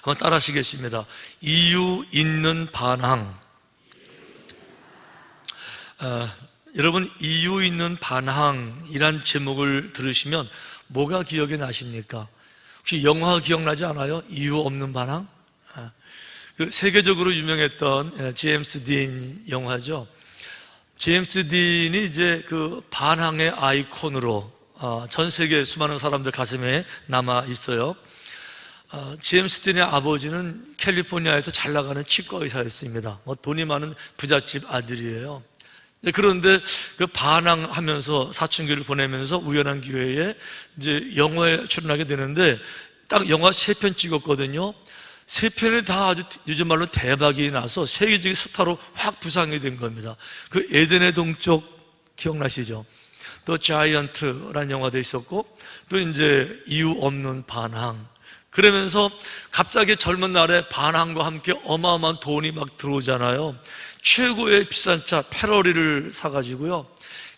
한번 따라 하시겠습니다. 이유 있는 반항. 여러분, 이유 있는 반항이란 제목을 들으시면 뭐가 기억이 나십니까? 혹시 영화 기억나지 않아요? 이유 없는 반항? 그 세계적으로 유명했던 제임스 딘 영화죠. 제임스 딘이 이제 그 반항의 아이콘으로 전 세계 수많은 사람들 가슴에 남아 있어요. 제임스 딘의 아버지는 캘리포니아에서 잘 나가는 치과 의사였습니다. 돈이 많은 부잣집 아들이에요. 그런데 그 반항하면서 사춘기를 보내면서 우연한 기회에 이제 영화에 출연하게 되는데 딱 영화 3편 찍었거든요. 3편이 다 아주 요즘 말로 대박이 나서 세계적인 스타로 확 부상이 된 겁니다. 그 에덴의 동쪽 기억나시죠? 또 자이언트라는 영화도 있었고, 또 이제 이유 없는 반항. 그러면서 갑자기 젊은 날에 반항과 함께 어마어마한 돈이 막 들어오잖아요. 최고의 비싼 차 페러리를 사가지고요,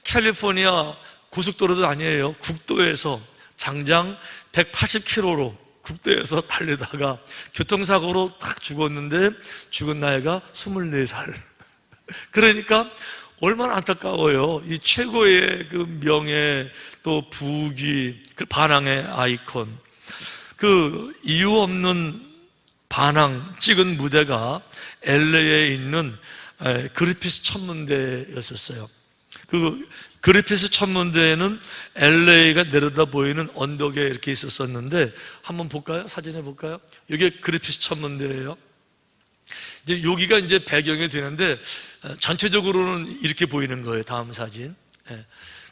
캘리포니아 고속도로도 아니에요, 국도에서 장장 180km로 국도에서 달리다가 교통사고로 딱 죽었는데 죽은 나이가 24살. 그러니까 얼마나 안타까워요. 이 최고의 그 명예, 또 부귀, 그 반항의 아이콘. 그 이유 없는 반항 찍은 무대가 LA에 있는 그리피스 천문대였었어요. 그 그리피스 천문대에는 LA가 내려다 보이는 언덕에 이렇게 있었었는데, 한번 볼까요? 사진에 볼까요? 이게 그리피스 천문대예요. 이제 여기가 이제 배경이 되는데 전체적으로는 이렇게 보이는 거예요. 다음 사진.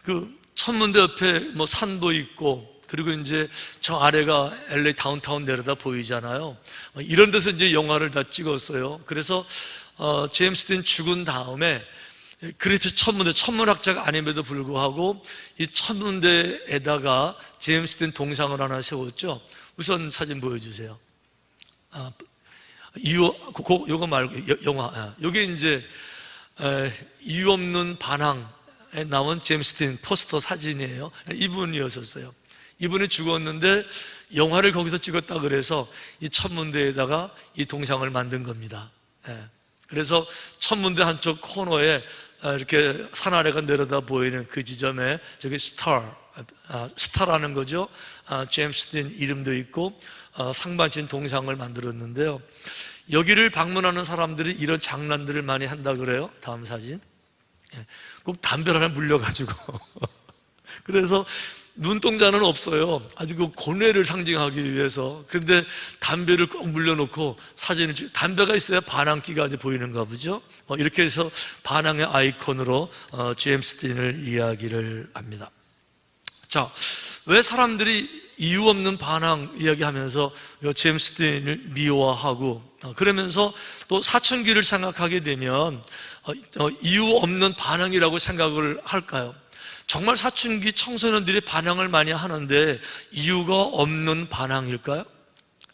그 천문대 옆에 뭐 산도 있고, 그리고 이제 저 아래가 LA 다운타운 내려다 보이잖아요. 이런 데서 이제 영화를 다 찍었어요. 그래서 제임스 딘 죽은 다음에 그리피스 천문대, 천문학자가 아님에도 불구하고 이 천문대에다가 제임스 딘 동상을 하나 세웠죠. 우선 사진 보여주세요. 요거 말고 영화. 요게 이제 이유 없는 반항에 나온 제임스 딘 포스터 사진이에요. 이분이었었어요. 이분이 죽었는데 영화를 거기서 찍었다 그래서 이 천문대에다가 이 동상을 만든 겁니다. 그래서 천문대 한쪽 코너에 이렇게 산 아래가 내려다 보이는 그 지점에 저기 스타라는 거죠. 제임스 딘 이름도 있고 상반신 동상을 만들었는데요. 여기를 방문하는 사람들이 이런 장난들을 많이 한다 그래요. 다음 사진. 꼭 담배를 하나 물려가지고 그래서 눈동자는 없어요. 아주 그 고뇌를 상징하기 위해서. 그런데 담배를 꼭 물려놓고 사진을 담배가 있어야 반항기가 이제 보이는가 보죠. 이렇게 해서 반항의 아이콘으로 제임스 딘을 이야기를 합니다. 자, 왜 사람들이 이유 없는 반항 이야기하면서 제임스 딘을 미워하고 그러면서 또 사춘기를 생각하게 되면 이유 없는 반항이라고 생각을 할까요? 정말 사춘기 청소년들이 반항을 많이 하는데 이유가 없는 반항일까요?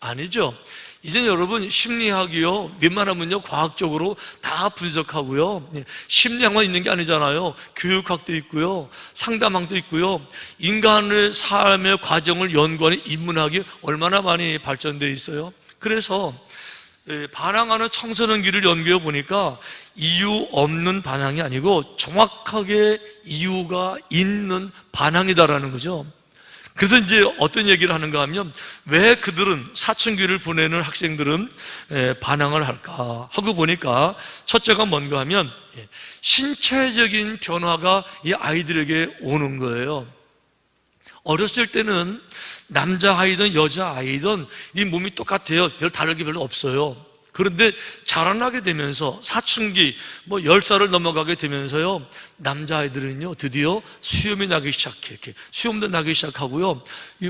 아니죠. 이제 여러분 심리학이요, 웬만하면요 과학적으로 다 분석하고요, 심리학만 있는 게 아니잖아요. 교육학도 있고요, 상담학도 있고요, 인간의 삶의 과정을 연구하는 인문학이 얼마나 많이 발전되어 있어요. 그래서 반항하는 청소년기를 연구해 보니까 이유 없는 반항이 아니고 정확하게 이유가 있는 반항이다라는 거죠. 그래서 이제 어떤 얘기를 하는가 하면, 왜 그들은, 사춘기를 보내는 학생들은 반항을 할까 하고 보니까 첫째가 뭔가 하면 신체적인 변화가 이 아이들에게 오는 거예요. 어렸을 때는 남자아이든 여자아이든 이 몸이 똑같아요. 별 다를 게 별로 없어요. 그런데 자라나게 되면서 사춘기 10살을 넘어가게 되면서요, 남자아이들은요 드디어 수염이 나기 시작해. 이렇게 수염도 나기 시작하고요,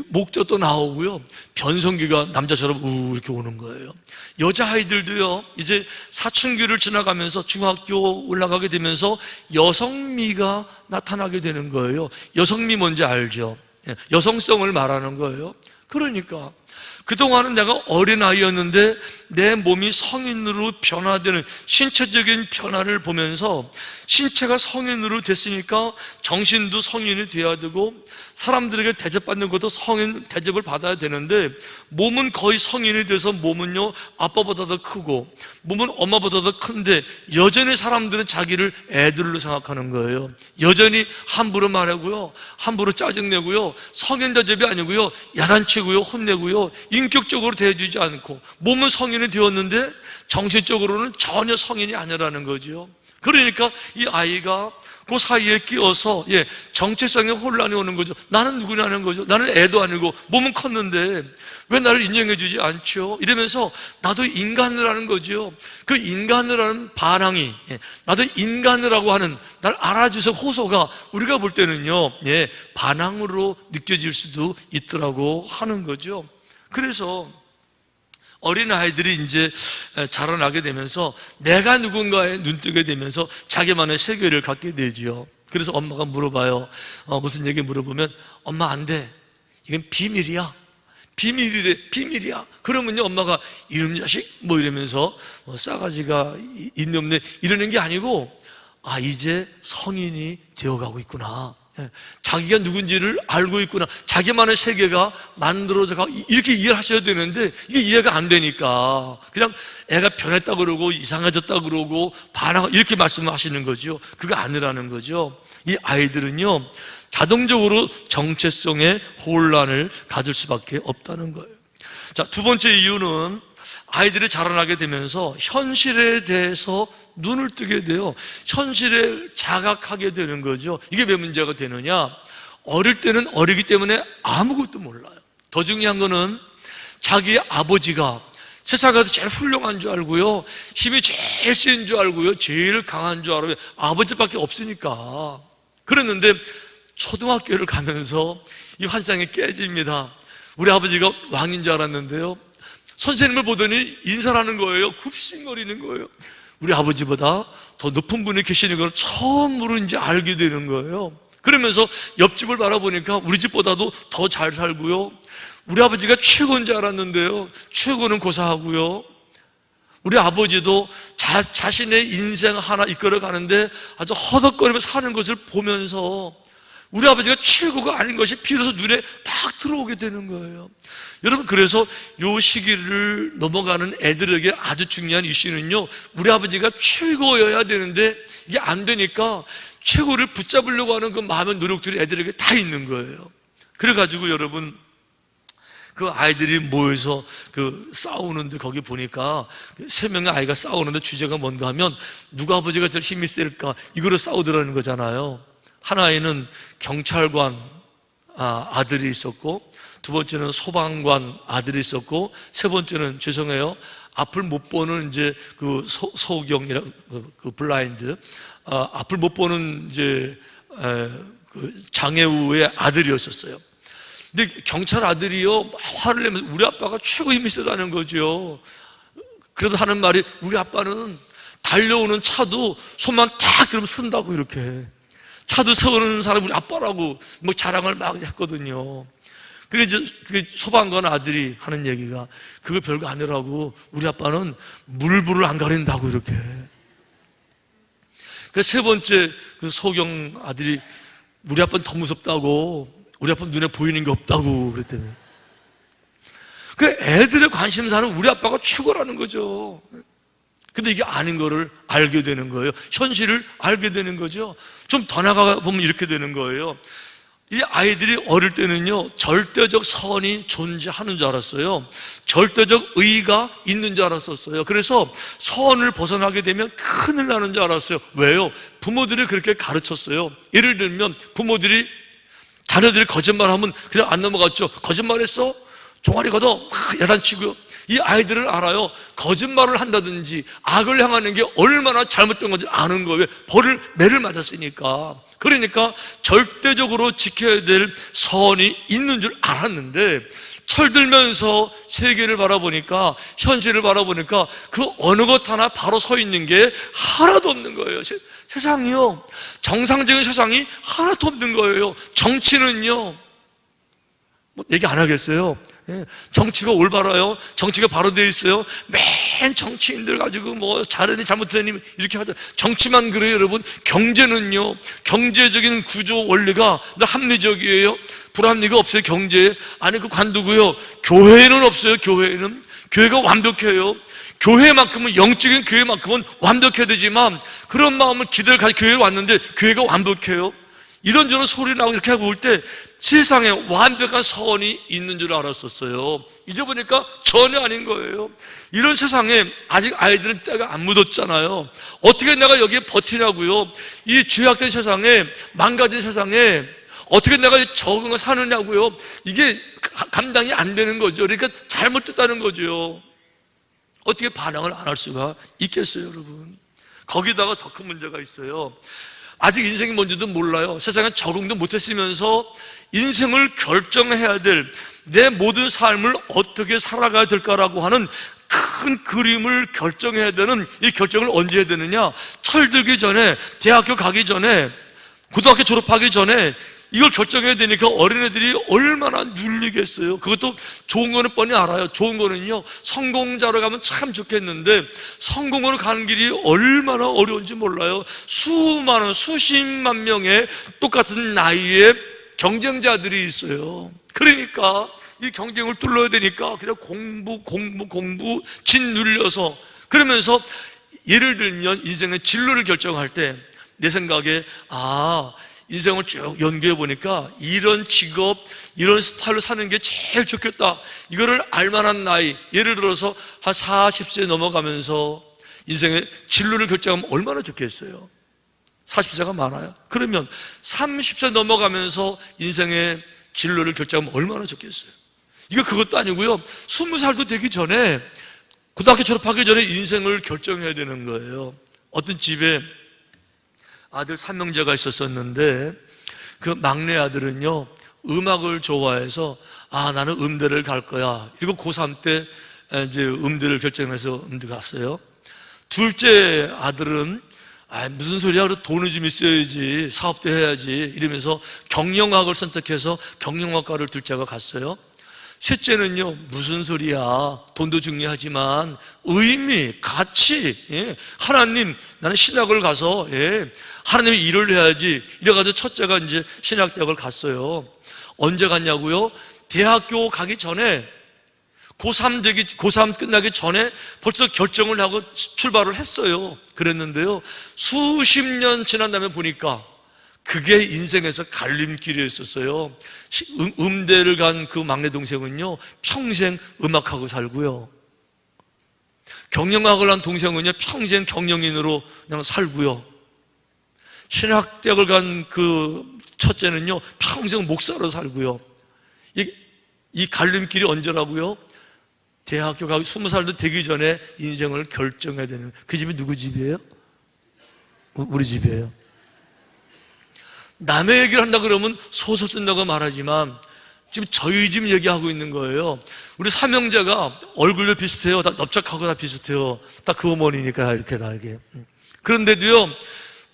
목젖도 나오고요, 변성기가 남자처럼 이렇게 오는 거예요. 여자아이들도요 이제 사춘기를 지나가면서 중학교 올라가게 되면서 여성미가 나타나게 되는 거예요. 여성미 뭔지 알죠? 여성성을 말하는 거예요. 그러니까 그동안은 내가 어린아이였는데 내 몸이 성인으로 변화되는 신체적인 변화를 보면서 신체가 성인으로 됐으니까 정신도 성인이 돼야 되고 사람들에게 대접받는 것도 성인 대접을 받아야 되는데 몸은 거의 성인이 돼서 몸은요 아빠보다 더 크고 몸은 엄마보다 더 큰데 여전히 사람들은 자기를 애들로 생각하는 거예요. 여전히 함부로 말하고요, 함부로 짜증내고요, 성인 대접이 아니고요 야단치고요, 혼내고요, 인격적으로 대해주지 않고 몸은 성인이 되었는데 정신적으로는 전혀 성인이 아니라는 거죠. 그러니까 이 아이가 그 사이에 끼어서 정체성의 혼란이 오는 거죠. 나는 누구냐는 거죠. 나는 애도 아니고 몸은 컸는데 왜 나를 인정해 주지 않죠? 이러면서 나도 인간이라는 거죠. 그 인간이라는 반항이 나도 인간이라고 하는 날 알아주세요 호소가 우리가 볼 때는요 반항으로 느껴질 수도 있더라고 하는 거죠. 그래서 어린아이들이 이제 자라나게 되면서 내가 누군가에 눈뜨게 되면서 자기만의 세계를 갖게 되죠. 그래서 엄마가 물어봐요. 무슨 얘기 물어보면 엄마 안 돼. 이건 비밀이야. 비밀이래. 비밀이야. 그러면요 엄마가 이놈 자식 뭐 이러면서 싸가지가 있네 없네 이러는 게 아니고 이제 성인이 되어가고 있구나. 자기가 누군지를 알고 있구나. 자기만의 세계가 만들어져 가고 이렇게 이해를 하셔야 되는데 이게 이해가 안 되니까 그냥 애가 변했다 그러고 이상해졌다 그러고 반항 이렇게 말씀하시는 거죠. 그거 아니라는 거죠. 이 아이들은요 자동적으로 정체성의 혼란을 가질 수밖에 없다는 거예요. 자, 두 번째 이유는 아이들이 자라나게 되면서 현실에 대해서 눈을 뜨게 돼요. 현실을 자각하게 되는 거죠. 이게 왜 문제가 되느냐? 어릴 때는 어리기 때문에 아무것도 몰라요. 더 중요한 거는 자기의 아버지가 세상에서 제일 훌륭한 줄 알고요, 힘이 제일 센 줄 알고요, 제일 강한 줄 알아요. 아버지밖에 없으니까. 그랬는데 초등학교를 가면서 이 환상이 깨집니다. 우리 아버지가 왕인 줄 알았는데요, 선생님을 보더니 인사를 하는 거예요. 굽신거리는 거예요. 우리 아버지보다 더 높은 분이 계시는 걸 처음으로 이제 알게 되는 거예요. 그러면서 옆집을 바라보니까 우리 집보다도 더 잘 살고요, 우리 아버지가 최고인 줄 알았는데요, 최고는 고사하고요, 우리 아버지도 자신의 인생 하나 이끌어 가는데 아주 허덕거리면서 사는 것을 보면서 우리 아버지가 최고가 아닌 것이 비로소 눈에 딱 들어오게 되는 거예요. 여러분, 그래서 요 시기를 넘어가는 애들에게 아주 중요한 이슈는요, 우리 아버지가 최고여야 되는데 이게 안 되니까 최고를 붙잡으려고 하는 그 마음의 노력들이 애들에게 다 있는 거예요. 그래가지고 여러분, 그 아이들이 모여서 싸우는데 거기 보니까 세 명의 아이가 싸우는데 주제가 뭔가 하면 누가 아버지가 제일 힘이 셀까 이거로 싸우더라는 거잖아요. 한 아이는 경찰관 아들이 있었고, 두 번째는 소방관 아들이 있었고, 세 번째는 죄송해요, 앞을 못 보는 이제 소경이라고 블라인드, 앞을 못 보는 이제 장애우의 아들이었었어요. 근데 경찰 아들이요 화를 내면서 우리 아빠가 최고 힘이 세다는 거죠. 그래도 하는 말이 우리 아빠는 달려오는 차도 손만 탁 들으면 쓴다고, 이렇게 차도 세우는 사람이 우리 아빠라고 뭐 자랑을 막 했거든요. 그래 이제 그 소방관 아들이 하는 얘기가 그거 별거 아니라고, 우리 아빠는 물불을 안 가린다고, 이렇게. 그 세 번째 그 소경 아들이 우리 아빠는 더 무섭다고, 우리 아빠는 눈에 보이는 게 없다고 그랬더니, 그 애들의 관심사는 우리 아빠가 최고라는 거죠. 근데 이게 아닌 거를 알게 되는 거예요. 현실을 알게 되는 거죠. 좀 더 나가 보면 이렇게 되는 거예요. 이 아이들이 어릴 때는요 절대적 선이 존재하는 줄 알았어요. 절대적 의의가 있는 줄 알았었어요. 그래서 선을 벗어나게 되면 큰일 나는 줄 알았어요. 왜요? 부모들이 그렇게 가르쳤어요. 예를 들면 부모들이 자녀들이 거짓말하면 그냥 안 넘어갔죠. 거짓말했어? 종아리 걷어 막 야단치고요. 이 아이들은 알아요. 거짓말을 한다든지 악을 향하는 게 얼마나 잘못된 건지 아는 거예요. 매를 맞았으니까. 그러니까 절대적으로 지켜야 될 선이 있는 줄 알았는데, 철들면서 세계를 바라보니까, 현실을 바라보니까 그 어느 것 하나 바로 서 있는 게 하나도 없는 거예요. 세상이요, 정상적인 세상이 하나도 없는 거예요. 정치는요, 뭐 얘기 안 하겠어요. 정치가 올바라요. 정치가 바로 되어 있어요. 맨 정치인들 가지고 뭐 잘했니 잘못했니 이렇게 하자. 정치만 그래요, 여러분. 경제는요, 경제적인 구조 원리가 합리적이에요. 불합리가 없어요. 경제에. 아니, 그 관두고요, 교회에는 없어요. 교회가 완벽해요. 교회만큼은, 영적인 교회만큼은 완벽해야 되지만, 그런 마음을 기대를 가지고 교회에 왔는데 교회가 완벽해요. 이런저런 소리 나고 이렇게 볼 때 세상에 완벽한 선이 있는 줄 알았었어요. 이제 보니까 전혀 아닌 거예요. 이런 세상에 아직 아이들은 때가 안 묻었잖아요. 어떻게 내가 여기에 버티냐고요. 이 죄악된 세상에, 망가진 세상에 어떻게 내가 적응을 사느냐고요. 이게 감당이 안 되는 거죠. 그러니까 잘못됐다는 거죠. 어떻게 반항을 안 할 수가 있겠어요, 여러분? 거기다가 더 큰 문제가 있어요. 아직 인생이 뭔지도 몰라요. 세상에 적응도 못했으면서 인생을 결정해야 될, 내 모든 삶을 어떻게 살아가야 될까라고 하는 큰 그림을 결정해야 되는, 이 결정을 언제 해야 되느냐? 철들기 전에, 대학교 가기 전에, 고등학교 졸업하기 전에 이걸 결정해야 되니까 어린애들이 얼마나 눌리겠어요. 그것도 좋은 거는 뻔히 알아요. 좋은 거는요, 성공자로 가면 참 좋겠는데 성공으로 가는 길이 얼마나 어려운지 몰라요. 수많은, 수십만 명의 똑같은 나이에 경쟁자들이 있어요. 그러니까 이 경쟁을 뚫어야 되니까 그냥 공부 짓눌려서, 그러면서 예를 들면 인생의 진로를 결정할 때 내 생각에 인생을 쭉 연구해 보니까 이런 직업, 이런 스타일로 사는 게 제일 좋겠다, 이거를 알만한 나이, 예를 들어서 한 40세 넘어가면서 인생의 진로를 결정하면 얼마나 좋겠어요. 40세가 많아요. 그러면 30세 넘어가면서 인생의 진로를 결정하면 얼마나 좋겠어요. 이거 그것도 아니고요, 20살도 되기 전에, 고등학교 졸업하기 전에 인생을 결정해야 되는 거예요. 어떤 집에 아들 3형제가 있었었는데 그 막내 아들은요, 음악을 좋아해서 나는 음대를 갈 거야. 그리고 고3 때 이제 음대를 결정해서 음대 갔어요. 둘째 아들은 무슨 소리야, 돈을 좀 있어야지, 사업도 해야지 이러면서 경영학을 선택해서 경영학과를 둘째가 갔어요. 셋째는요, 무슨 소리야, 돈도 중요하지만 의미, 가치, 하나님, 나는 신학을 가서 하나님의 일을 해야지 이래가지고 첫째가 이제 신학대학을 갔어요. 언제 갔냐고요? 대학교 가기 전에, 고3 끝나기 전에 벌써 결정을 하고 출발을 했어요. 그랬는데요, 수십 년 지난 다음에 보니까 그게 인생에서 갈림길이었어요. 음대를 간 그 막내 동생은요, 평생 음악하고 살고요, 경영학을 한 동생은요, 평생 경영인으로 그냥 살고요, 신학대학을 간 그 첫째는요, 평생 목사로 살고요. 이 갈림길이 언제라고요? 대학교 가기 20살도 되기 전에 인생을 결정해야 되는, 그 집이 누구 집이에요? 우리 집이에요. 남의 얘기를 한다 그러면 소설 쓴다고 말하지만 지금 저희 집 얘기하고 있는 거예요. 우리 삼형제가 얼굴도 비슷해요. 다 넓적하고 다 비슷해요. 다 그 어머니니까 이렇게 다 이게. 그런데도요,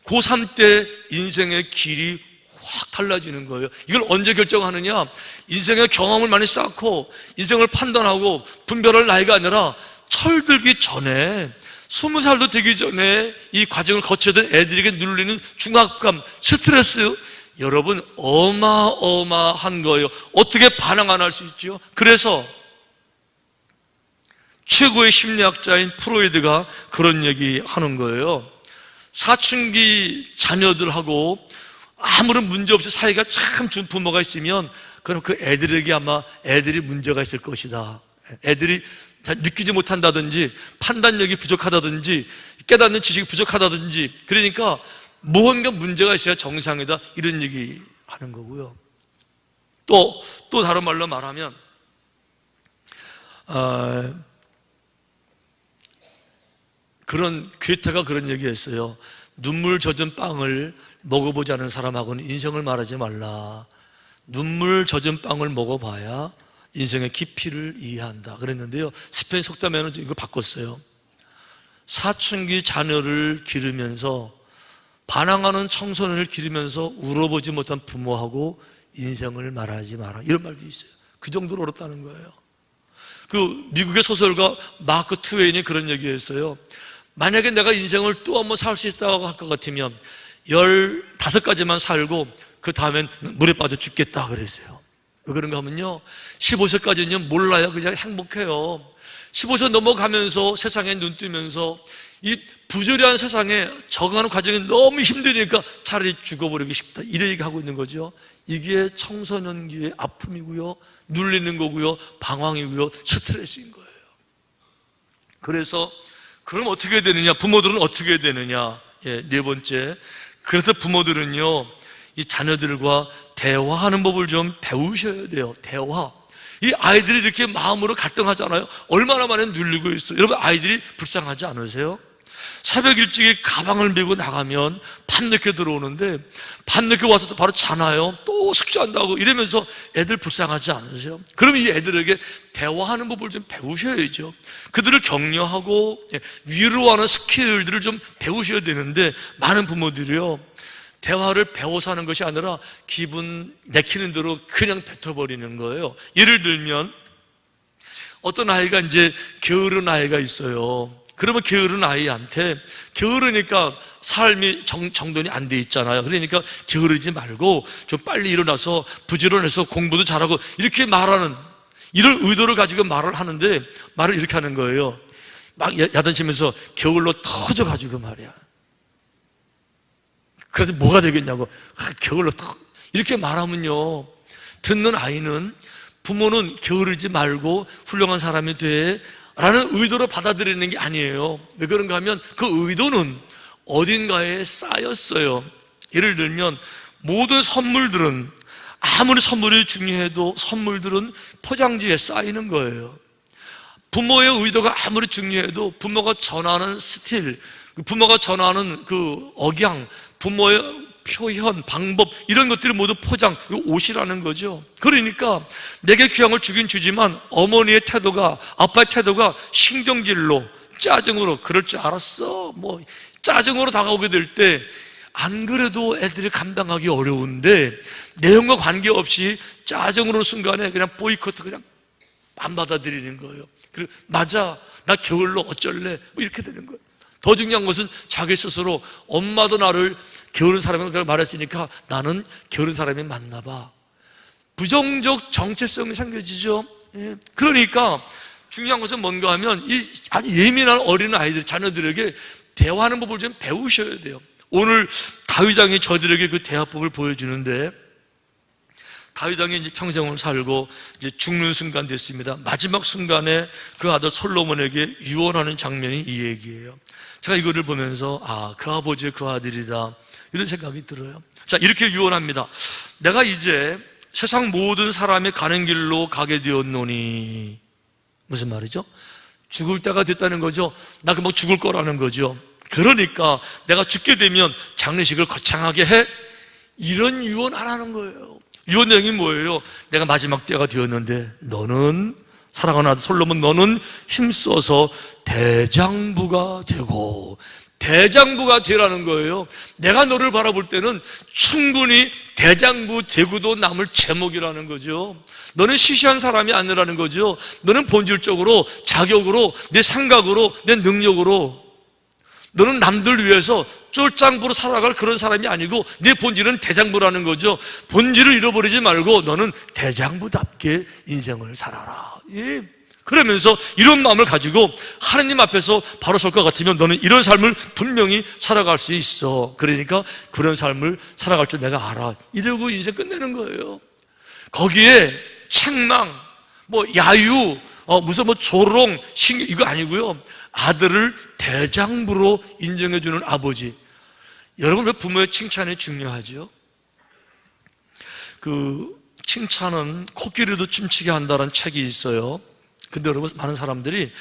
고3 때 인생의 길이 확 달라지는 거예요. 이걸 언제 결정하느냐? 인생의 경험을 많이 쌓고 인생을 판단하고 분별할 나이가 아니라 철들기 전에, 20살도 되기 전에 이 과정을 거쳐야 된 애들에게 눌리는 중압감, 스트레스, 여러분 어마어마한 거예요. 어떻게 반항 안 할 수 있죠? 그래서 최고의 심리학자인 프로이드가 그런 얘기 하는 거예요. 사춘기 자녀들하고 아무런 문제 없이 사이가 참 좋은 부모가 있으면 그럼 그 애들에게 아마 애들이 문제가 있을 것이다. 애들이 잘 느끼지 못한다든지 판단력이 부족하다든지 깨닫는 지식이 부족하다든지, 그러니까 무언가 문제가 있어야 정상이다, 이런 얘기 하는 거고요. 또 다른 말로 말하면 그런 괴테가 그런 얘기했어요. 눈물 젖은 빵을 먹어보지 않은 사람하고는 인생을 말하지 말라. 눈물 젖은 빵을 먹어봐야 인생의 깊이를 이해한다 그랬는데요, 스페인 속담에는 이거 바꿨어요. 사춘기 자녀를 기르면서, 반항하는 청소년을 기르면서 울어보지 못한 부모하고 인생을 말하지 마라, 이런 말도 있어요. 그 정도로 어렵다는 거예요. 그 미국의 소설가 마크 트웨인이 그런 얘기했어요. 만약에 내가 인생을 또 한번 살 수 있다고 할 것 같으면 15가지만 살고 그 다음엔 물에 빠져 죽겠다 그랬어요. 왜 그런가 하면요, 15세까지는 몰라요. 그냥 행복해요. 15세 넘어가면서 세상에 눈 뜨면서 이 부조리한 세상에 적응하는 과정이 너무 힘드니까 차라리 죽어버리기 싶다, 이런 얘기하고 있는 거죠. 이게 청소년기의 아픔이고요, 눌리는 거고요, 방황이고요, 스트레스인 거예요. 그래서 그럼 어떻게 해야 되느냐? 부모들은 어떻게 해야 되느냐? 네 번째, 그래서 부모들은요, 이 자녀들과 대화하는 법을 좀 배우셔야 돼요. 대화. 이 아이들이 이렇게 마음으로 갈등하잖아요. 얼마나 많이 눌리고 있어요. 여러분, 아이들이 불쌍하지 않으세요? 새벽 일찍이 가방을 메고 나가면 밤늦게 들어오는데 밤늦게 와서 또 바로 자나요? 또 숙제한다고 이러면서 애들 불쌍하지 않으세요? 그럼 이 애들에게 대화하는 법을 좀 배우셔야죠. 그들을 격려하고 위로하는 스킬들을 좀 배우셔야 되는데, 많은 부모들이요, 대화를 배워서 하는 것이 아니라 기분 내키는 대로 그냥 뱉어버리는 거예요. 예를 들면 어떤 아이가 이제 게으른 아이가 있어요. 그러면 게으른 아이한테, 게으르니까 삶이 정돈이 안 돼 있잖아요. 그러니까 게으르지 말고 좀 빨리 일어나서 부지런해서 공부도 잘하고, 이렇게 말하는, 이런 의도를 가지고 말을 하는데, 말을 이렇게 하는 거예요. 막 야단치면서 게을러 터져가지고 말이야. 그래도 뭐가 되겠냐고, 게을러 이렇게 말하면요, 듣는 아이는 부모는 게으르지 말고 훌륭한 사람이 돼 라는 의도로 받아들이는 게 아니에요. 왜 그런가 하면 그 의도는 어딘가에 쌓였어요. 예를 들면 모든 선물들은, 아무리 선물이 중요해도 선물들은 포장지에 쌓이는 거예요. 부모의 의도가 아무리 중요해도 부모가 전하는 스틸, 부모가 전하는 그 억양, 부모의 표현, 방법, 이런 것들이 모두 포장, 옷이라는 거죠. 그러니까 내게 귀향을 주긴 주지만 어머니의 태도가, 아빠의 태도가 신경질로, 짜증으로, 그럴 줄 알았어, 뭐 짜증으로 다가오게 될 때 안 그래도 애들이 감당하기 어려운데 내용과 관계없이 짜증으로 순간에 그냥 보이콧, 그냥 안 받아들이는 거예요. 그리고 맞아, 나 게을러 어쩔래, 뭐 이렇게 되는 거예요. 더 중요한 것은 자기 스스로, 엄마도 나를 게으른 사람이라고 말했으니까 나는 게으른 사람이 맞나 봐. 부정적 정체성이 생겨지죠. 그러니까 중요한 것은 뭔가 하면 이 아주 예민한 어린 아이들, 자녀들에게 대화하는 법을 좀 배우셔야 돼요. 오늘 다윗 왕이 저들에게 그 대화법을 보여주는데, 다윗 왕이 이제 평생을 살고 이제 죽는 순간 됐습니다. 마지막 순간에 그 아들 솔로몬에게 유언하는 장면이 이 얘기예요. 제가 이거를 보면서 그 아버지의 그 아들이다, 이런 생각이 들어요. 자, 이렇게 유언합니다. 내가 이제 세상 모든 사람이 가는 길로 가게 되었노니, 무슨 말이죠? 죽을 때가 됐다는 거죠. 나 금방 죽을 거라는 거죠. 그러니까 내가 죽게 되면 장례식을 거창하게 해, 이런 유언 안 하는 거예요. 유언 내용이 뭐예요? 내가 마지막 때가 되었는데 너는, 사랑하는 아들 솔로몬, 너는 힘써서 대장부가 되고, 대장부가 되라는 거예요. 내가 너를 바라볼 때는 충분히 대장부 되고도 남을 제목이라는 거죠. 너는 시시한 사람이 아니라는 거죠. 너는 본질적으로, 자격으로, 내 생각으로, 내 능력으로, 너는 남들 위해서 쫄장부로 살아갈 그런 사람이 아니고 내 본질은 대장부라는 거죠. 본질을 잃어버리지 말고 너는 대장부답게 인생을 살아라. 예. 그러면서 이런 마음을 가지고 하나님 앞에서 바로 설 것 같으면 너는 이런 삶을 분명히 살아갈 수 있어. 그러니까 그런 삶을 살아갈 줄 내가 알아. 이러고 인생 끝내는 거예요. 거기에 책망, 뭐 야유, 무슨 뭐 조롱, 이거 아니고요. 아들을 대장부로 인정해주는 아버지. 여러분, 왜 부모의 칭찬이 중요하죠? 그 칭찬은 코끼리도 춤추게 한다는 책이 있어요. 근데 여러분, 많은 사람들이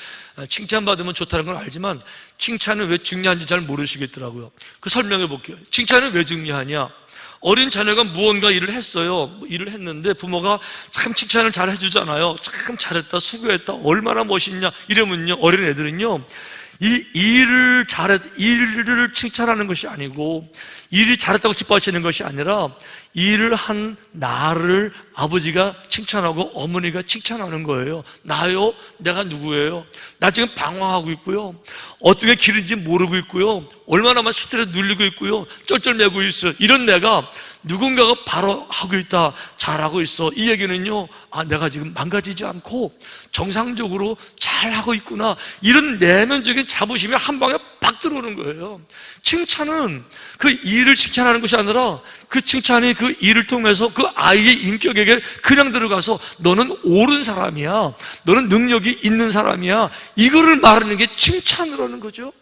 칭찬받으면 좋다는 걸 알지만 칭찬이 왜 중요한지 잘 모르시겠더라고요. 그 설명해 볼게요. 칭찬은 왜 중요하냐? 어린 자녀가 무언가 일을 했어요. 일을 했는데 부모가 참 칭찬을 잘 해주잖아요. 참 잘했다, 수고했다, 얼마나 멋있냐 이러면요, 어린 애들은요, 이 일을 칭찬하는 것이 아니고, 일이 잘했다고 기뻐하시는 것이 아니라, 일을 한 나를 아버지가 칭찬하고 어머니가 칭찬하는 거예요. 나요? 내가 누구예요? 나 지금 방황하고 있고요, 어떻게 길인지 모르고 있고요, 얼마나만 스트레스 눌리고 있고요, 쩔쩔매고 있어요. 이런 내가 누군가가 바로 하고 있다, 잘하고 있어. 이 얘기는요, 내가 지금 망가지지 않고 정상적으로 잘하고 있구나, 이런 내면적인 자부심이 한 방에 팍 들어오는 거예요. 칭찬은 그 일을 칭찬하는 것이 아니라, 그 칭찬이 그 일을 통해서 그 아이의 인격에게 그냥 들어가서 너는 옳은 사람이야, 너는 능력이 있는 사람이야, 이거를 말하는 게 칭찬이라는 거죠.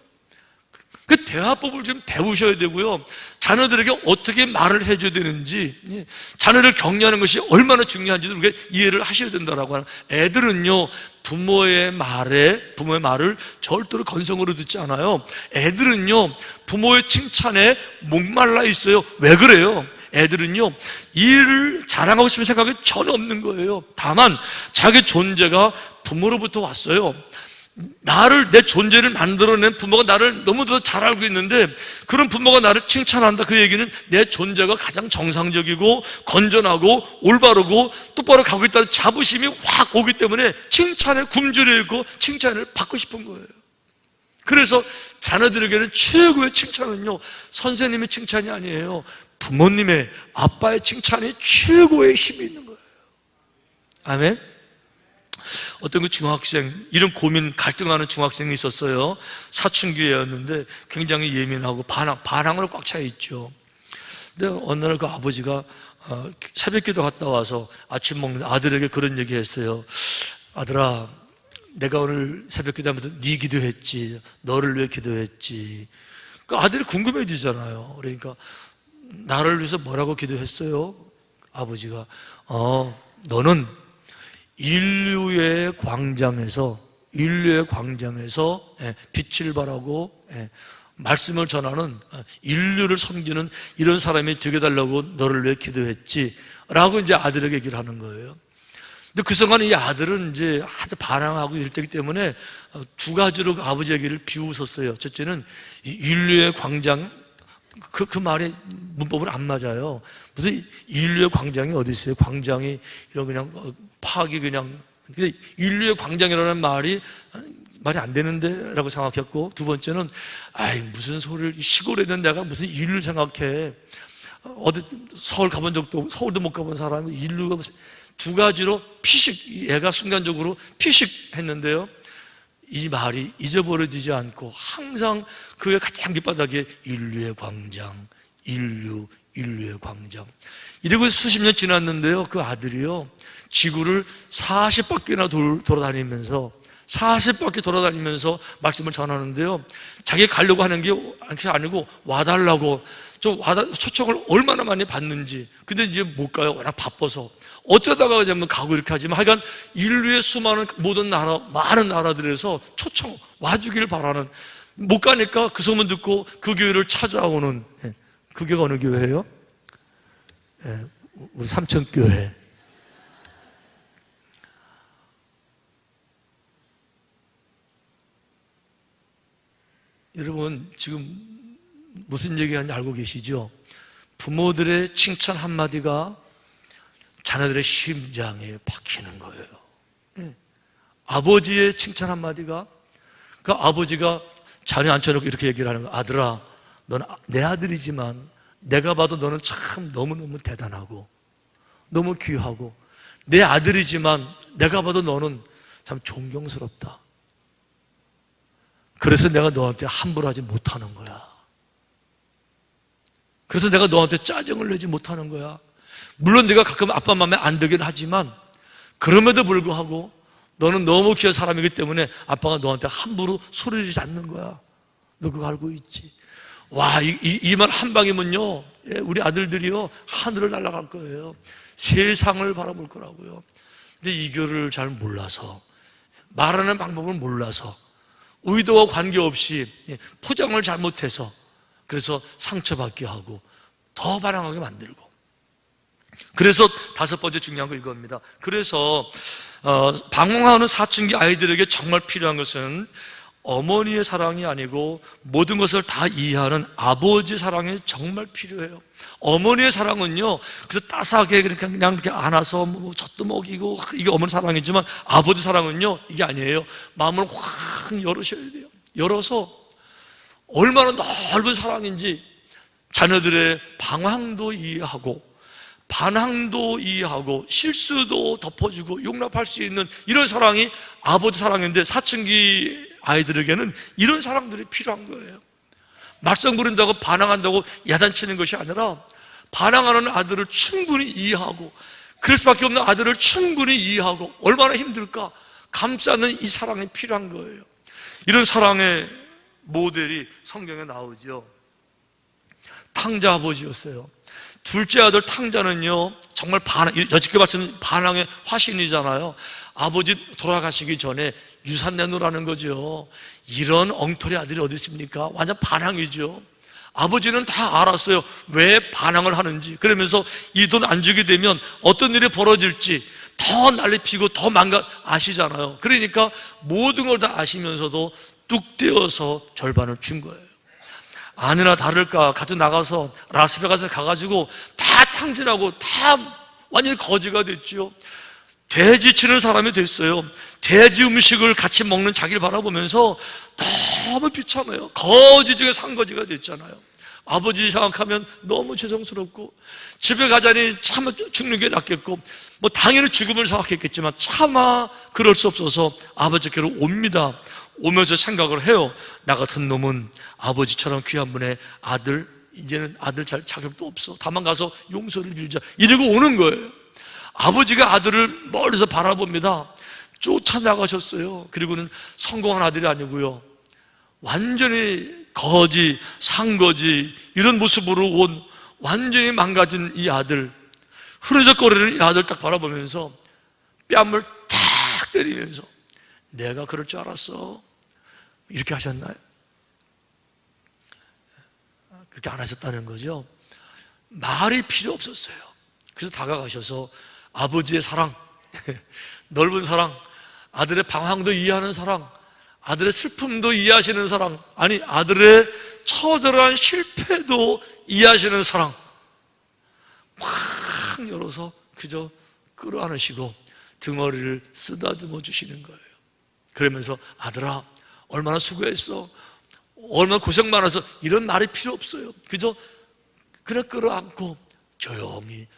그 대화법을 좀 배우셔야 되고요, 자녀들에게 어떻게 말을 해줘야 되는지, 자녀를 격려하는 것이 얼마나 중요한지도 우리가 이해를 하셔야 된다라고 하는. 애들은요, 부모의 말을 절대로 건성으로 듣지 않아요. 애들은요, 부모의 칭찬에 목말라 있어요. 왜 그래요? 애들은요, 일을 자랑하고 싶은 생각이 전혀 없는 거예요. 다만 자기 존재가 부모로부터 왔어요. 내 존재를 만들어낸 부모가 나를 너무도 잘 알고 있는데, 그런 부모가 나를 칭찬한다, 그 얘기는 내 존재가 가장 정상적이고 건전하고 올바르고 똑바로 가고 있다는 자부심이 확 오기 때문에 칭찬에 굶주려 있고 칭찬을 받고 싶은 거예요. 그래서 자녀들에게는 최고의 칭찬은요, 선생님의 칭찬이 아니에요. 부모님의, 아빠의 칭찬이 최고의 힘이 있는 거예요. 아멘? 어떤 그 중학생, 이런 고민, 갈등하는 중학생이 있었어요. 사춘기였는데 굉장히 예민하고 반항으로 꽉 차 있죠. 근데 어느 날 그 아버지가 새벽기도 갔다 와서 아침 먹는 아들에게 그런 얘기 했어요. 아들아, 내가 오늘 새벽기도 하면서 네 기도했지, 너를 위해 기도했지. 그 아들이 궁금해지잖아요. 그러니까 나를 위해서 뭐라고 기도했어요? 아버지가 너는 인류의 광장에서 빛을 발하고 말씀을 전하는, 인류를 섬기는 이런 사람이 되게 달라고 너를 위해 기도했지 라고 이제 아들에게 얘기를 하는 거예요. 근데 그 순간 이 아들은 이제 아주 반항하고 이럴 때기 때문에 두 가지로 아버지 얘기를 비웃었어요. 첫째는 인류의 광장, 그 말이 문법은 안 맞아요. 무슨 인류의 광장이 어디 있어요? 광장이 이런 그냥 파악이 그냥, 인류의 광장이라는 말이 안 되는데 라고 생각했고, 두 번째는 무슨 소리를, 시골에 있는 내가 무슨 인류를 생각해, 어디 서울 가본 적도, 서울도 못 가본 사람이 인류가, 두 가지로 피식, 얘가 순간적으로 피식했는데요, 이 말이 잊어버려지지 않고 항상 그의 가장 밑바닥에 인류의 광장, 인류의 광장, 이러고 수십 년 지났는데요, 그 아들이요, 지구를 40바퀴나 돌아다니면서 40바퀴 돌아다니면서 말씀을 전하는데요, 자기 가려고 하는 게 아니고 와달라고 초청을 얼마나 많이 받는지. 근데 이제 못 가요. 워낙 바빠서. 어쩌다가 그냥 가고 이렇게 하지만, 하여간 인류의 수많은 모든 나라, 많은 나라들에서 초청 와주기를 바라는, 못 가니까 그 소문 듣고 그 교회를 찾아오는, 그 교회가 어느 교회예요? 우리 삼천교회. 여러분, 지금 무슨 얘기하는지 알고 계시죠? 부모들의 칭찬 한마디가 자녀들의 심장에 박히는 거예요. 아버지의 칭찬 한마디가, 그 아버지가 자녀 앉혀놓고 이렇게 얘기를 하는 거예요. 아들아, 너는 내 아들이지만 내가 봐도 너는 참 너무너무 대단하고 너무 귀하고, 내 아들이지만 내가 봐도 너는 참 존경스럽다. 그래서 내가 너한테 함부로 하지 못하는 거야. 그래서 내가 너한테 짜증을 내지 못하는 거야. 물론 네가 가끔 아빠 마음에 안 들긴 하지만, 그럼에도 불구하고 너는 너무 귀한 사람이기 때문에 아빠가 너한테 함부로 소리 지르지 않는 거야. 너 그거 알고 있지? 와, 이 말 한 방이면요, 우리 아들들이요, 하늘을 날아갈 거예요. 세상을 바라볼 거라고요. 근데 이거를 잘 몰라서, 말하는 방법을 몰라서, 의도와 관계없이 포장을 잘못해서, 그래서 상처받게 하고 더 반항하게 만들고. 그래서 다섯 번째 중요한 거 이겁니다. 그래서 방황하는 사춘기 아이들에게 정말 필요한 것은 어머니의 사랑이 아니고 모든 것을 다 이해하는 아버지 사랑이 정말 필요해요. 어머니의 사랑은요, 그래서 따스하게 그냥 이렇게 안아서 뭐 젖도 먹이고 이게 어머니 사랑이지만 아버지 사랑은요, 이게 아니에요. 마음을 확 열으셔야 돼요. 열어서 얼마나 넓은 사랑인지 자녀들의 방황도 이해하고 반항도 이해하고 실수도 덮어주고 용납할 수 있는 이런 사랑이 아버지 사랑인데, 사춘기 아이들에게는 이런 사랑들이 필요한 거예요. 말썽 부린다고 반항한다고 야단치는 것이 아니라 반항하는 아들을 충분히 이해하고 그럴 수밖에 없는 아들을 충분히 이해하고 얼마나 힘들까 감싸는 이 사랑이 필요한 거예요. 이런 사랑의 모델이 성경에 나오죠. 탕자 아버지였어요. 둘째 아들 탕자는요, 정말 여직계 말씀 반항의 화신이잖아요. 아버지 돌아가시기 전에 유산 내놓으라는 거죠. 이런 엉터리 아들이 어디 있습니까? 완전 반항이죠. 아버지는 다 알았어요. 왜 반항을 하는지. 그러면서 이 돈 안 주게 되면 어떤 일이 벌어질지 더 난리 피고 더 아시잖아요. 그러니까 모든 걸 다 아시면서도 뚝 떼어서 절반을 준 거예요. 아니나 다를까 같이 나가서 라스베가스 가가지고 다 탕진하고 다 완전히 거지가 됐죠. 돼지 치는 사람이 됐어요. 돼지 음식을 같이 먹는 자기를 바라보면서 너무 비참해요. 거지 중에 상거지가 됐잖아요. 아버지 생각하면 너무 죄송스럽고 집에 가자니 차마 죽는 게 낫겠고 뭐 당연히 죽음을 생각했겠지만 차마 그럴 수 없어서 아버지께로 옵니다. 오면서 생각을 해요. 나 같은 놈은 아버지처럼 귀한 분의 아들, 이제는 아들 잘 자격도 없어. 다만 가서 용서를 빌자. 이러고 오는 거예요. 아버지가 아들을 멀리서 바라봅니다. 쫓아나가셨어요. 그리고는 성공한 아들이 아니고요, 완전히 거지, 상거지 이런 모습으로 온 완전히 망가진 이 아들, 흐느적거리는 이 아들 딱 바라보면서 뺨을 탁 때리면서 내가 그럴 줄 알았어. 이렇게 하셨나요? 그렇게 안 하셨다는 거죠. 말이 필요 없었어요. 그래서 다가가셔서 아버지의 사랑, 넓은 사랑, 아들의 방황도 이해하는 사랑, 아들의 슬픔도 이해하시는 사랑, 아니 아들의 처절한 실패도 이해하시는 사랑 막 열어서 그저 끌어안으시고 등어리를 쓰다듬어 주시는 거예요. 그러면서 아들아 얼마나 수고했어, 얼마나 고생 많아서, 이런 말이 필요 없어요. 그저 그래 끌어안고 조용히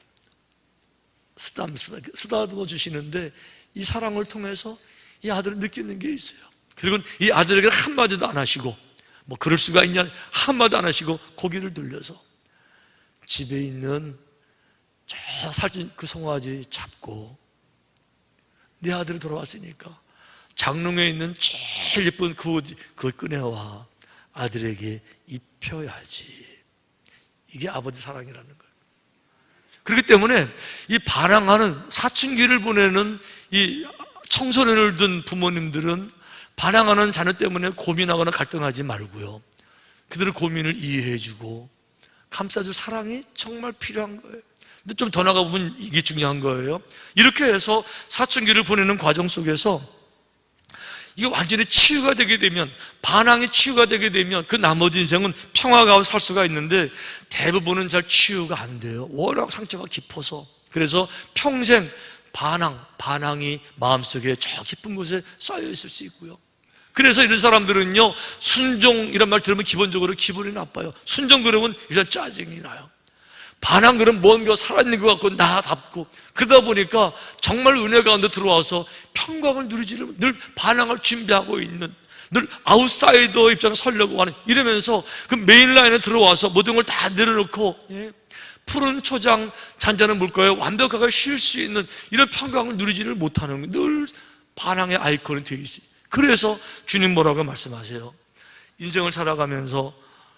쓰다듬어 주시는데 이 사랑을 통해서 이 아들은 느끼는 게 있어요. 그리고 이 아들에게 한마디도 안 하시고, 뭐 그럴 수가 있냐, 한마디도 안 하시고 고개를 돌려서 집에 있는 저 살찐 그 송아지 잡고 네 아들이 돌아왔으니까 장롱에 있는 제일 예쁜 그 옷 그걸 꺼내와 아들에게 입혀야지. 이게 아버지 사랑이라는 거예요. 그렇기 때문에 이 반항하는 사춘기를 보내는 이 청소년을 둔 부모님들은 반항하는 자녀 때문에 고민하거나 갈등하지 말고요, 그들의 고민을 이해해주고 감싸줄 사랑이 정말 필요한 거예요. 근데 좀 더 나가보면 이게 중요한 거예요. 이렇게 해서 사춘기를 보내는 과정 속에서 이게 완전히 치유가 되게 되면, 반항이 치유가 되게 되면 그 나머지 인생은 평화 가운데 살 수가 있는데 대부분은 잘 치유가 안 돼요. 워낙 상처가 깊어서. 그래서 평생 반항이 마음속에 저 깊은 곳에 쌓여 있을 수 있고요. 그래서 이런 사람들은요, 순종이란 말 들으면 기본적으로 기분이 나빠요. 순종 그러면 일단 짜증이 나요. 반항 그러면 뭔가 살아있는 것 같고 나답고, 그러다 보니까 정말 은혜 가운데 들어와서 평강을 누리지를, 늘 반항을 준비하고 있는, 늘 아웃사이더 입장에 서려고 하는, 이러면서 그 메인 라인에 들어와서 모든 걸 다 내려놓고 푸른 초장 잔잔한 물가에 완벽하게 쉴 수 있는 이런 평강을 누리지를 못하는, 늘 반항의 아이콘이 되어 있어요. 그래서 주님 뭐라고 말씀하세요? 인생을 살아가면서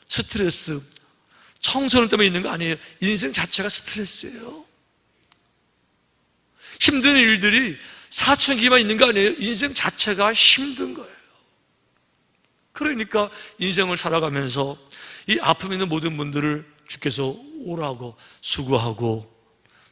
스트레스, 청소년 때문에 있는 거 아니에요. 인생 자체가 스트레스예요. 힘든 일들이 사춘기만 있는 거 아니에요. 인생 자체가 힘든 거예요. 그러니까 인생을 살아가면서 이 아픔 있는 모든 분들을 주께서 오라고, 수고하고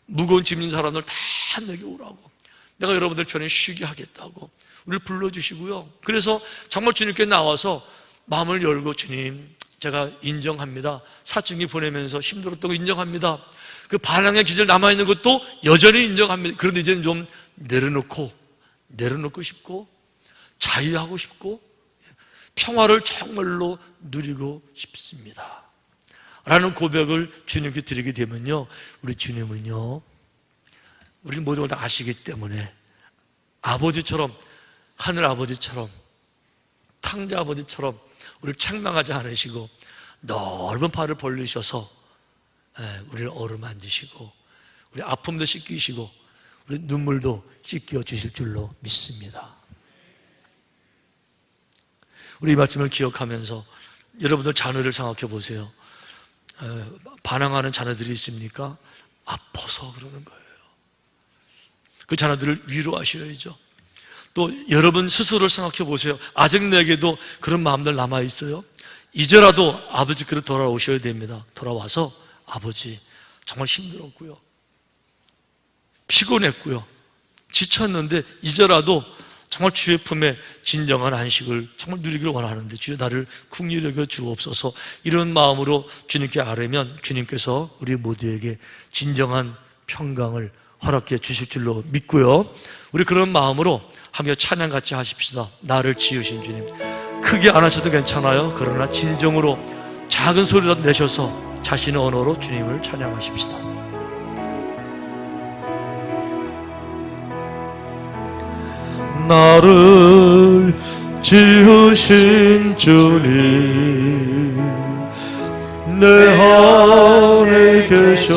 무거운 짐진 사람들 다 내게 오라고, 내가 여러분들 편에 쉬게 하겠다고 우리를 불러주시고요. 그래서 정말 주님께 나와서 마음을 열고, 주님, 제가 인정합니다. 사춘기 보내면서 힘들었던 거 인정합니다. 그 반항의 기절 남아있는 것도 여전히 인정합니다. 그런데 이제는 좀 내려놓고 싶고, 자유하고 싶고, 평화를 정말로 누리고 싶습니다 라는 고백을 주님께 드리게 되면요, 우리 주님은요, 우리 모든 걸 다 아시기 때문에 아버지처럼, 하늘 아버지처럼, 탕자 아버지처럼 우리를 책망하지 않으시고 넓은 팔을 벌리셔서 우리를 어루만지시고 우리 아픔도 씻기시고 우리 눈물도 씻겨 주실 줄로 믿습니다. 우리 이 말씀을 기억하면서 여러분들 자녀를 생각해 보세요. 반항하는 자녀들이 있습니까? 아파서 그러는 거예요. 그 자녀들을 위로하셔야죠. 또 여러분 스스로를 생각해 보세요. 아직 내게도 그런 마음들 남아 있어요? 이제라도 아버지께로 돌아오셔야 됩니다. 돌아와서, 아버지, 정말 힘들었고요, 피곤했고요, 지쳤는데 이제라도 정말 주의 품에 진정한 안식을 정말 누리기를 원하는데 주여 나를 긍휼히 여겨 주옵소서. 이런 마음으로 주님께 아뢰면 주님께서 우리 모두에게 진정한 평강을 허락해 주실 줄로 믿고요, 우리 그런 마음으로 함께 찬양 같이 하십시다. 나를 지으신 주님, 크게 안 하셔도 괜찮아요. 그러나 진정으로 작은 소리라도 내셔서 자신의 언어로 주님을 찬양하십시다. 나를 지으신 주님, 내 안에 계셔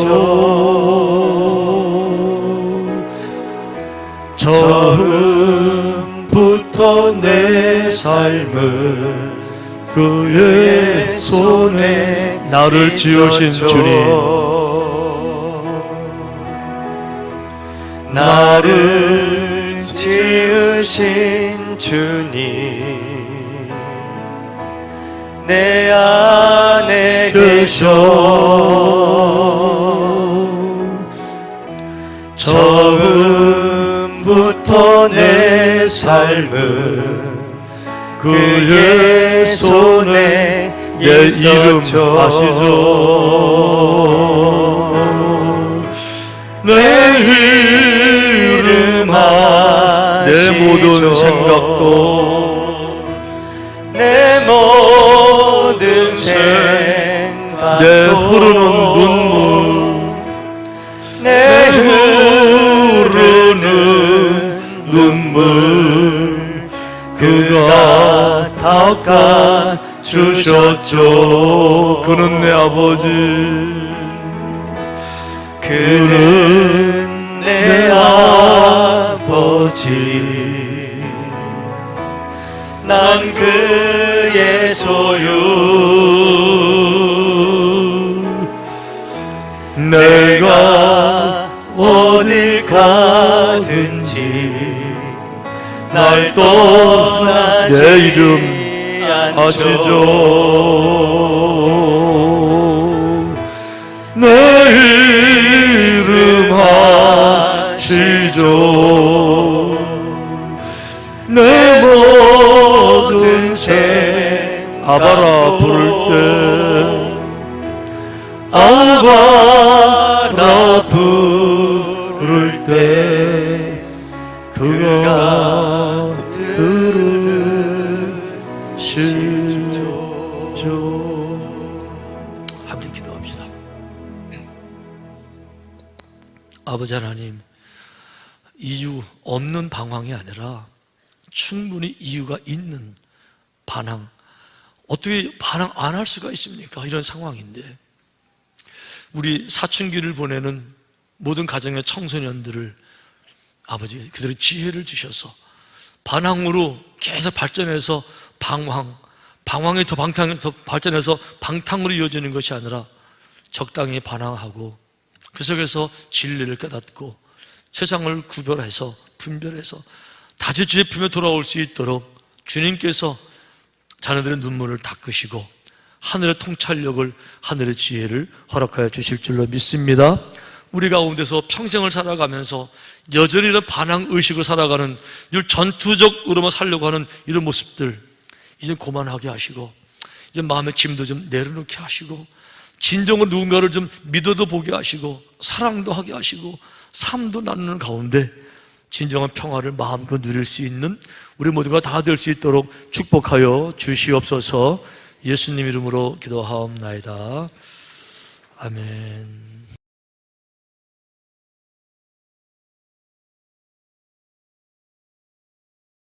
처음부터 내 삶은 그의 손에 나를 지으신 주님, 나를 지으신 주님, 내 안에 계셔 처음부터 내 삶은 그의 손에 내 이름 아시죠? 내 이름 아시죠? 내 모든 생각도, 내 모든 생각도, 내 흐르는 눈물, 내 흐르는 눈물 그가 닦아 주셨죠. 그는 내 아버지, 그는 내 아버지, 난 그의 소유, 내가 어딜 가든지 날 떠나지 내 이름 아시죠? 내 이름 아시죠? 내 모든 아바라 부를 때, 아바라 부를 때 그가 들으시죠. 함께 기도합시다. 아버지 하나님, 이유 없는 방황이 아니라 충분히 이유가 있는 반항. 어떻게 반항 안 할 수가 있습니까? 이런 상황인데 우리 사춘기를 보내는 모든 가정의 청소년들을 아버지 그들의 지혜를 주셔서 반항으로 계속 발전해서 방황이 더 발전해서 방탕으로 이어지는 것이 아니라 적당히 반항하고 그 속에서 진리를 깨닫고 세상을 구별해서 분별해서 다시 주의 품에 돌아올 수 있도록 주님께서 자녀들의 눈물을 닦으시고 하늘의 통찰력을, 하늘의 지혜를 허락하여 주실 줄로 믿습니다. 우리 가운데서 평생을 살아가면서 여전히 이런 반항의식으로 살아가는 이런 전투적으로만 살려고 하는 이런 모습들 이제 그만하게 하시고, 이제 마음의 짐도 좀 내려놓게 하시고, 진정으로 누군가를 좀 믿어도 보게 하시고, 사랑도 하게 하시고, 삶도 나누는 가운데 진정한 평화를 마음껏 누릴 수 있는 우리 모두가 다 될 수 있도록 축복하여 주시옵소서. 예수님 이름으로 기도하옵나이다. 아멘.